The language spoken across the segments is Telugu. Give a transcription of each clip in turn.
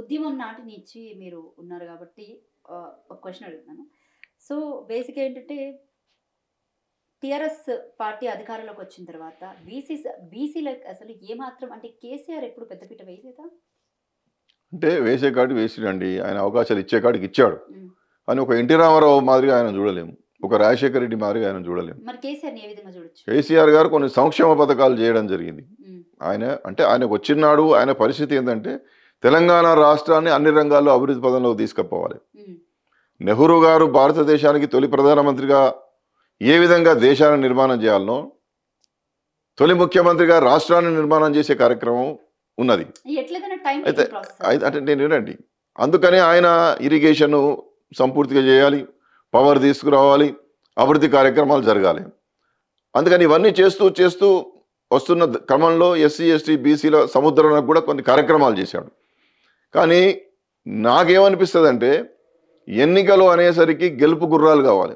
ఉద్యమం నాటి నుంచి మీరు ఉన్నారు కాబట్టి ఒక క్వశ్చన్ అడుగుతున్నాను. సో బేసిక్గా ఏంటంటే టీఆర్ఎస్ పార్టీ అధికారంలోకి వచ్చిన తర్వాత బీసీలకు అసలు ఏమాత్రం అంటే కేసీఆర్ ఎప్పుడు పెద్దపీట వేయలేదా? అంటే వేసే కాడికి వేసిరండి, ఆయన అవకాశాలు ఇచ్చే కాడికి ఇచ్చాడు. ఉమ్. అని ఒక ఎన్టీ రామారావు మాదిరిగా ఆయన చూడలేము, ఒక రాజశేఖర రెడ్డి మాదిరిగా ఆయన చూడలేము. మరి కేసీఆర్ని ఏ విధంగా చూడొచ్చు? కేసీఆర్ గారు కొన్ని సంక్షేమ పథకాలు చేయడం జరిగింది. ఉమ్. ఆయన అంటే ఆయనకు వచ్చినాడు, ఆయన పరిస్థితి ఏంటంటే తెలంగాణ రాష్ట్రాన్ని అన్ని రంగాల్లో అభివృద్ధి పదంలోకి తీసుకుపోవాలి. ఉమ్. నెహ్రూ గారు భారతదేశానికి తొలి ప్రధానమంత్రిగా ఏ విధంగా దేశాన్ని నిర్మాణం చేయాలనో, తొలి ముఖ్యమంత్రిగా రాష్ట్రాన్ని నిర్మాణం చేసే కార్యక్రమం ఉన్నది. ఎట్లేదైనా టైం అయితే ప్రాసెస్. అంటే నేను వినండి, అందుకని ఆయన ఇరిగేషన్ సంపూర్తిగా చేయాలి, పవర్ తీసుకురావాలి, అభివృద్ధి కార్యక్రమాలు జరగాలి. అందుకని ఇవన్నీ చేస్తూ చేస్తూ వస్తున్న క్రమంలో ఎస్సీ ఎస్టీ బీసీల సముద్రానికి కూడా కొన్ని కార్యక్రమాలు చేశాడు. కానీ నాకేమనిపిస్తుంది అంటే ఎన్నికలు అనేసరికి గెలుపు గుర్రాలు కావాలి,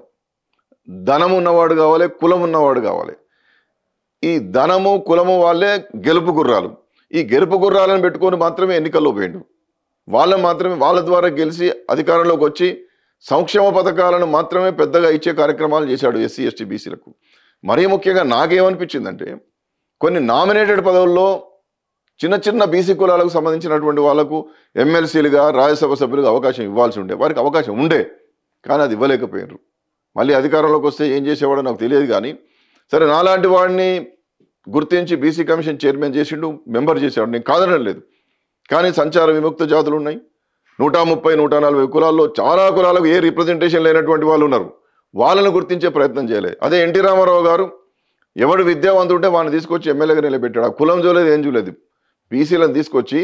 ధనం ఉన్నవాడు కావాలి, కులం ఉన్నవాడు కావాలి. ఈ ధనము కులము వాళ్ళే గెలుపు గుర్రాలు. ఈ గెలుపు గుర్రాలను పెట్టుకొని మాత్రమే ఎన్నికల్లో పోయిండు. వాళ్ళని మాత్రమే వాళ్ళ ద్వారా గెలిచి అధికారంలోకి వచ్చి సంక్షేమ పథకాలను మాత్రమే పెద్దగా ఇచ్చే కార్యక్రమాలు చేశాడు ఎస్సీ ఎస్టీ బీసీలకు. మరీ ముఖ్యంగా నాకేమనిపించిందంటే కొన్ని నామినేటెడ్ పదవుల్లో చిన్న చిన్న బీసీ కులాలకు సంబంధించినటువంటి వాళ్ళకు ఎమ్మెల్సీలుగా రాజ్యసభ సభ్యులుగా అవకాశం ఇవ్వాల్సి ఉండే, వారికి అవకాశం ఉండే, కానీ అది ఇవ్వలేకపోయినారు. మళ్ళీ అధికారంలోకి వస్తే ఏం చేసేవాడో నాకు తెలియదు. కానీ సరే, నాలాంటి వాడిని గుర్తించి బీసీ కమిషన్ చైర్మన్ చేసిండు, మెంబర్ చేశాడు, నేను కాదనడం లేదు. కానీ సంచార విముక్త జాతులు ఉన్నాయి, 130, 140 కులాల్లో చాలా కులాలకు ఏ రిప్రజెంటేషన్ లేనటువంటి వాళ్ళు ఉన్నారు. వాళ్ళను గుర్తించే ప్రయత్నం చేయలేదు. అదే ఎన్టీ రామారావు గారు ఎవడు విద్యావంతుంటే వాడిని తీసుకొచ్చి ఎమ్మెల్యేగా నిలబెట్టాడు. ఆ కులం చూడలేదు, ఏం చూడలేదు. బీసీలను తీసుకొచ్చి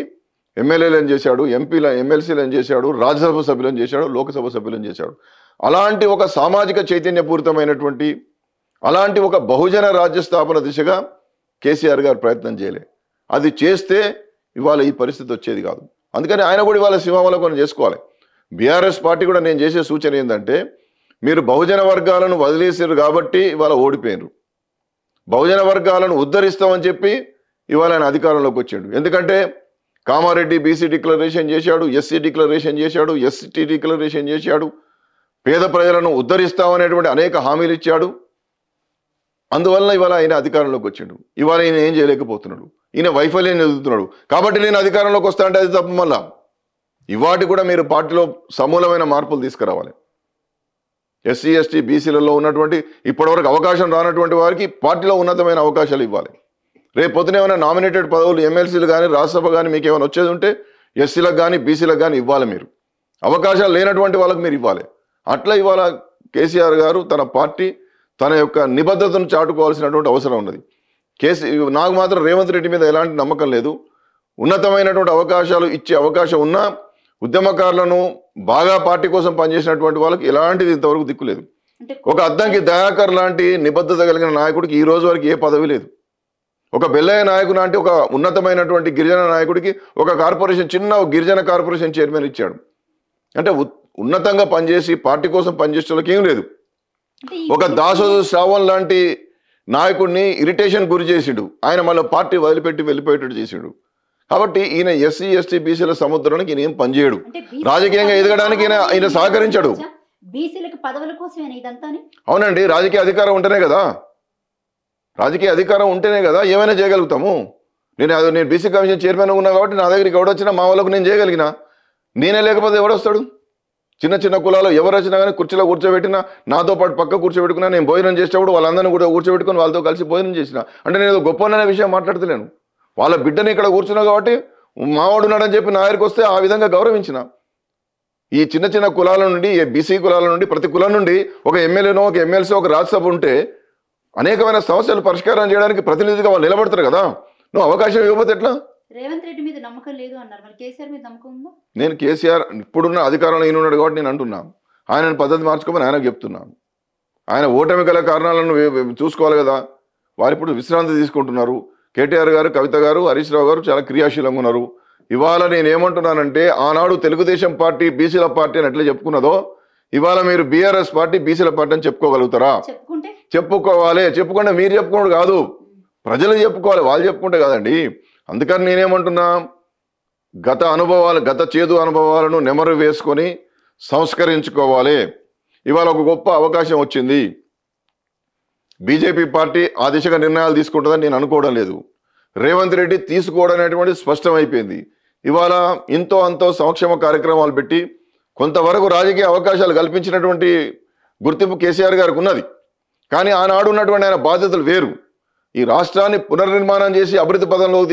ఎమ్మెల్యేలను చేశాడు, ఎమ్మెల్సీలను చేశాడు, రాజ్యసభ సభ్యులను చేశాడు, లోకసభ సభ్యులను చేశాడు. అలాంటి ఒక సామాజిక చైతన్యపూరితమైనటువంటి అలాంటి ఒక బహుజన రాజ్య స్థాపన దిశగా కేసీఆర్ గారు ప్రయత్నం చేయలే. అది చేస్తే ఇవాళ ఈ పరిస్థితి వచ్చేది కాదు. అందుకని ఆయన కూడా ఇవాళ సింహావలోకనం చేసుకోవాలి. బీఆర్ఎస్ పార్టీ కూడా నేను చేసే సూచన ఏంటంటే, మీరు బహుజన వర్గాలను వదిలేసారు కాబట్టి ఇవాళ ఓడిపోయినారు. బహుజన వర్గాలను ఉద్ధరిస్తామని చెప్పి ఇవాళ ఆయన అధికారంలోకి వచ్చాడు. ఎందుకంటే కామారెడ్డి బీసీ డిక్లరేషన్ చేశాడు, ఎస్సీ డిక్లరేషన్ చేశాడు, ఎస్టీ డిక్లరేషన్ చేశాడు, పేద ప్రజలను ఉద్ధరిస్తామనేటువంటి అనేక హామీలు ఇచ్చాడు. అందువల్ల ఇవాళ ఆయన అధికారంలోకి వచ్చాడు. ఇవాళ ఈయన ఏం చేయలేకపోతున్నాడు, ఈయన వైఫల్యం ఎదుగుతున్నాడు. కాబట్టి నేను అధికారంలోకి వస్తా అంటే అది తప్ప. మళ్ళా ఇవాటి కూడా మీరు పార్టీలో సమూలమైన మార్పులు తీసుకురావాలి. ఎస్సీ ఎస్టీ బీసీలలో ఉన్నటువంటి ఇప్పటివరకు అవకాశం రానటువంటి వారికి పార్టీలో ఉన్నతమైన అవకాశాలు ఇవ్వాలి. రేపు పొద్దున ఏమైనా నామినేటెడ్ పదవులు ఎమ్మెల్సీలు కానీ రాజ్యసభ కానీ మీకు ఏమైనా వచ్చేది ఉంటే ఎస్సీలకు కానీ బీసీలకు కానీ ఇవ్వాలి. మీరు అవకాశాలు లేనటువంటి వాళ్ళకి మీరు ఇవ్వాలి. అట్లా ఇవాళ కేసీఆర్ గారు తన పార్టీ తన యొక్క నిబద్ధతను చాటుకోవాల్సినటువంటి అవసరం ఉన్నది. నాకు మాత్రం రేవంత్ రెడ్డి మీద ఎలాంటి నమ్మకం లేదు. ఉన్నతమైనటువంటి అవకాశాలు ఇచ్చే అవకాశం ఉన్నా ఉద్యమకారులను బాగా పార్టీ కోసం పనిచేసినటువంటి వాళ్ళకి ఎలాంటిది ఇంతవరకు దిక్కులేదు. ఒక అద్దంకి దయాకర్ లాంటి నిబద్ధత కలిగిన నాయకుడికి ఈ రోజు వరకు ఏ పదవి లేదు. ఒక బెల్లయ్య నాయకుడు లాంటి ఒక ఉన్నతమైనటువంటి గిరిజన నాయకుడికి ఒక కార్పొరేషన్, చిన్న గిరిజన కార్పొరేషన్ చైర్మన్ ఇచ్చాడు. అంటే ఉన్నతంగా పనిచేసి పార్టీ కోసం పనిచేసే వాళ్ళకి ఏం లేదు. ఒక దాసోజు శ్రావణ్ లాంటి నాయకుడిని ఇరిటేషన్ గురి చేసిండు, ఆయన మళ్ళీ పార్టీ వదిలిపెట్టి వెళ్ళిపోయేటట్టు చేసిండు. కాబట్టి ఈయన ఎస్సీ ఎస్టీ బీసీల సముద్రానికి ఈయన ఏం పనిచేయడు, రాజకీయంగా ఎదగడానికి ఈయన సహకరించాడు. అవునండి, రాజకీయ అధికారం ఉంటేనే కదా, ఏమైనా చేయగలుగుతాము. నేను బీసీ కమిషన్ చైర్మన్ ఉన్నా కాబట్టి నా దగ్గరికి ఎవడొచ్చినా మా వాళ్ళకు నేను చేయగలిగిన. నేనే లేకపోతే ఎవడొస్తాడు? చిన్న చిన్న కులాలు ఎవరు వచ్చినా కానీ కుర్చీలో కూర్చోబెట్టినా, నాతో పాటు పక్క కూర్చోబెట్టుకున్నా, నేను భోజనం చేసేటప్పుడు వాళ్ళందరినీ కూడా కూర్చోబెట్టుకుని వాళ్ళతో కలిసి భోజనం చేసిన. అంటే నేను గొప్ప అనే విషయం మాట్లాడతలేను. వాళ్ళ బిడ్డని ఇక్కడ కూర్చున్నా కాబట్టి మావాడు ఉన్నాడని చెప్పి నా దగ్గరికి వస్తే ఆ విధంగా గౌరవించిన. ఈ చిన్న చిన్న కులాల నుండి, బీసీ కులాల నుండి, ప్రతి కులం నుండి ఒక ఎమ్మెల్యేనో ఒక ఎమ్మెల్సీ ఒక రాజ్యసభ ఉంటే అనేకమైన సమస్యలు పరిష్కారం చేయడానికి ప్రతినిధిగా వాళ్ళు నిలబడతారు కదా. నువ్వు అవకాశం ఇవ్వకపోతే ఎట్లా? రేవంత్ రెడ్డి మీద నమ్మకం లేదు అన్నారు, మరి కేసీఆర్ మీద నమ్మకం ఉందా? నేను కేసీఆర్ ఇప్పుడున్న అధికారంలో ఈయన ఉన్నాడు కాబట్టి నేను అంటున్నాను, ఆయనను పద్ధతి మార్చుకోమని ఆయనకు చెప్తున్నాను. ఆయన ఓటమి గల కారణాలను చూసుకోవాలి కదా. వారు ఇప్పుడు విశ్రాంతి తీసుకుంటున్నారు. కేటీఆర్ గారు, కవిత గారు, హరీష్ రావు గారు చాలా క్రియాశీలంగా ఉన్నారు. ఇవాళ నేను ఏమంటున్నానంటే, ఆనాడు తెలుగుదేశం పార్టీ బీసీల పార్టీ అని ఎట్లా చెప్పుకున్నదో ఇవాళ మీరు బీఆర్ఎస్ పార్టీ బీసీల పార్టీ అని చెప్పుకోగలుగుతారా? చెప్పుకోవాలి. చెప్పుకుంటే మీరు చెప్పుకోవడం కాదు, ప్రజలు చెప్పుకోవాలి, వాళ్ళు చెప్పుకుంటే కాదండి. అందుకని నేనేమంటున్నా, గత చేదు అనుభవాలను నెమరు వేసుకొని సంస్కరించుకోవాలి. ఇవాళ ఒక గొప్ప అవకాశం వచ్చింది. బీజేపీ పార్టీ ఆ దిశగా నిర్ణయాలు తీసుకుంటుందని నేను అనుకోవడం లేదు. రేవంత్ రెడ్డి తీసుకోవడం అనేటువంటిది స్పష్టమైపోయింది. ఇవాళ ఇంతో అంతో సంక్షేమ కార్యక్రమాలు పెట్టి కొంతవరకు రాజకీయ అవకాశాలు కల్పించినటువంటి గుర్తింపు కేసీఆర్ గారికి ఉన్నది. కానీ ఆనాడు ఉన్నటువంటి ఆయన బాధ్యతలు వేరు. ఈ రాష్ట్రాన్ని పునర్నిర్మాణం చేసి అభివృద్ధి పదంలోకి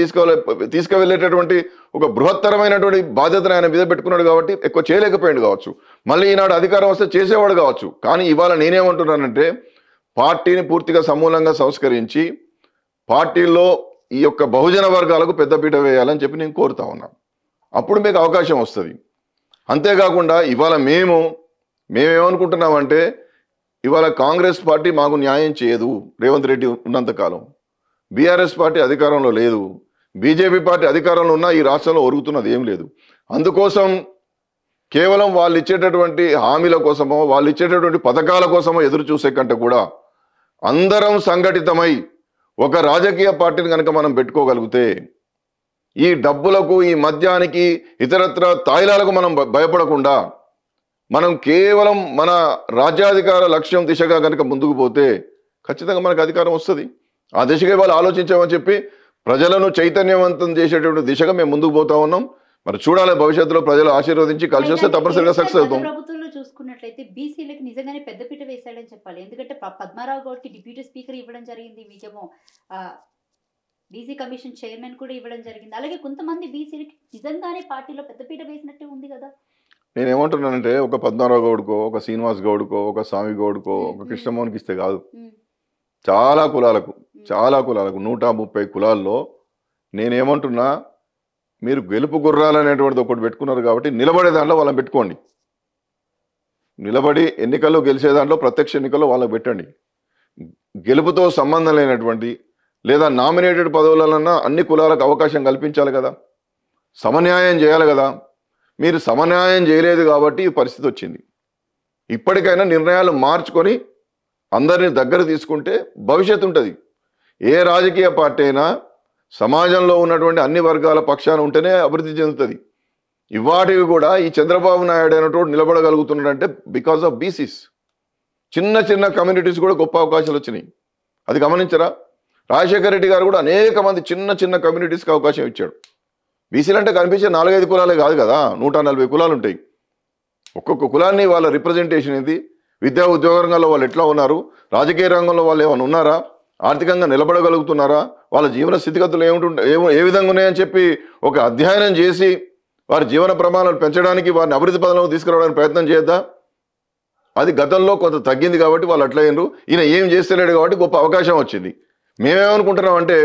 తీసుకువెళ్ళేటటువంటి ఒక బృహత్తరమైనటువంటి బాధ్యతను ఆయన మీద పెట్టుకున్నాడు కాబట్టి ఎక్కువ చేయలేకపోయాడు కావచ్చు. మళ్ళీ ఈనాడు అధికారం వస్తే చేసేవాడు కావచ్చు. కానీ ఇవాళ నేనేమంటున్నానంటే పార్టీని పూర్తిగా సమూలంగా సంస్కరించి పార్టీల్లో ఈ యొక్క బహుజన వర్గాలకు పెద్దపీట వేయాలని చెప్పి నేను కోరుతా ఉన్నాను. అప్పుడు మీకు అవకాశం వస్తుంది. అంతేకాకుండా ఇవాళ మేమేమనుకుంటున్నామంటే ఇవాళ కాంగ్రెస్ పార్టీ మాకు న్యాయం చేయదు రేవంత్ రెడ్డి ఉన్నంతకాలం. బీఆర్ఎస్ పార్టీ అధికారంలో లేదు, బీజేపీ పార్టీ అధికారంలో ఉన్నా ఈ రాష్ట్రంలో ఒరుగుతున్నది ఏం లేదు. అందుకోసం కేవలం వాళ్ళు ఇచ్చేటటువంటి హామీల కోసమో వాళ్ళు ఇచ్చేటటువంటి పథకాల కోసమో ఎదురు చూసే కంటే కూడా అందరం సంఘటితమై ఒక రాజకీయ పార్టీని కనుక మనం పెట్టుకోగలిగితే ఈ డబ్బులకు ఈ మద్యానికి ఇతరత్ర తాయిలాలకు మనం భయపడకుండా మనం కేవలం మన రాజ్యాధికార లక్ష్యం దిశగా కనుక ముందుకు పోతే ఖచ్చితంగా మనకు అధికారం వస్తుంది. ఆ దిశగా వాళ్ళు ఆలోచించామని చెప్పి ప్రజలను చైతన్యవంతం చేసేటువంటి దిశగా మేము ముందుకు పోతా ఉన్నాం. మరి చూడాలి భవిష్యత్తులో ప్రజలు ఆశీర్వదించి కలిసి వస్తే తప్పనిసరిగా సక్సెస్ అవుతాం. ప్రభుత్వంలో చూసుకున్నట్లయితే బీసీలకు నిజంగానే పెద్దపీట వేశాడని చెప్పాలి. ఎందుకంటే పద్మారావు గౌడ్కి డిప్యూటీ స్పీకర్ ఇవ్వడం జరిగింది, మీకేమో బీసీ కమిషన్ చైర్మన్ కూడా ఇవ్వడం జరిగింది. అలాగే కొంతమంది బీసీలకి నిజంగానే పార్టీలో పెద్దపీట వేసినట్టే ఉంది కదా. నేనేమంటున్నానంటే ఒక పద్మారావు గౌడ్కో, ఒక శ్రీనివాస్ గౌడ్కో, ఒక స్వామి గౌడ్కో, ఒక కృష్ణమోహన్కి ఇస్తే కాదు. చాలా కులాలకు 130 కులాల్లో నేనేమంటున్నా, మీరు గెలుపు గుర్రాలనేటువంటిది ఒకటి పెట్టుకున్నారు కాబట్టి నిలబడే దాంట్లో వాళ్ళని పెట్టుకోండి. నిలబడి ఎన్నికల్లో గెలిచే దాంట్లో ప్రత్యక్ష ఎన్నికల్లో వాళ్ళకి పెట్టండి. గెలుపుతో సంబంధం లేనటువంటి లేదా నామినేటెడ్ పదవులన్నా అన్ని కులాలకు అవకాశం కల్పించాలి కదా, సమన్యాయం చేయాలి కదా. మీరు సమన్యాయం చేయలేదు కాబట్టి ఈ పరిస్థితి వచ్చింది. ఇప్పటికైనా నిర్ణయాలు మార్చుకొని అందరినీ దగ్గర తీసుకుంటే భవిష్యత్తు ఉంటుంది. ఏ రాజకీయ పార్టీ అయినా సమాజంలో ఉన్నటువంటి అన్ని వర్గాల పక్షాన ఉంటేనే అభివృద్ధి చెందుతుంది. ఇవాటికి కూడా ఈ చంద్రబాబు నాయుడు అయినటువంటి నిలబడగలుగుతున్నాడంటే బికాస్ ఆఫ్ బీసీస్. చిన్న కమ్యూనిటీస్ కూడా గొప్ప అవకాశాలు వచ్చినాయి. అది గమనించరా? రాజశేఖర రెడ్డి గారు కూడా అనేక మంది చిన్న కమ్యూనిటీస్కి అవకాశం ఇచ్చాడు. బీసీలు అంటే కనిపించే 4-5 కులాలే కాదు కదా, 140 కులాలు ఉంటాయి. ఒక్కొక్క కులాన్ని వాళ్ళ రిప్రజెంటేషన్ ఏంది, విద్యా ఉద్యోగ రంగంలో వాళ్ళు ఎట్లా ఉన్నారు, రాజకీయ రంగంలో వాళ్ళు ఏమైనా ఉన్నారా, ఆర్థికంగా నిలబడగలుగుతున్నారా, వాళ్ళ జీవన స్థితిగతులు ఏ విధంగా ఉన్నాయని చెప్పి ఒక అధ్యయనం చేసి వారి జీవన ప్రమాణాలు పెంచడానికి వారిని అభివృద్ధి పదంలోకి తీసుకురావడానికి ప్రయత్నం చేద్దా. అది గతంలో కొంత తగ్గింది కాబట్టి వాళ్ళు అట్లయినరు. ఈయన ఏం చేస్తలేడు కాబట్టి గొప్ప అవకాశం వచ్చింది. మేమేమనుకుంటున్నాం అంటే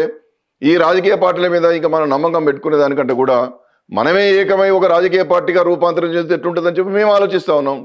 ఈ రాజకీయ పార్టీల మీద ఇంకా మనం నమ్మకం పెట్టుకునే దానికంటే కూడా మనమే ఏకమై ఒక రాజకీయ పార్టీగా రూపాంతరం చేస్తే ఎట్లుంటుందని చెప్పి మేము ఆలోచిస్తా ఉన్నాం.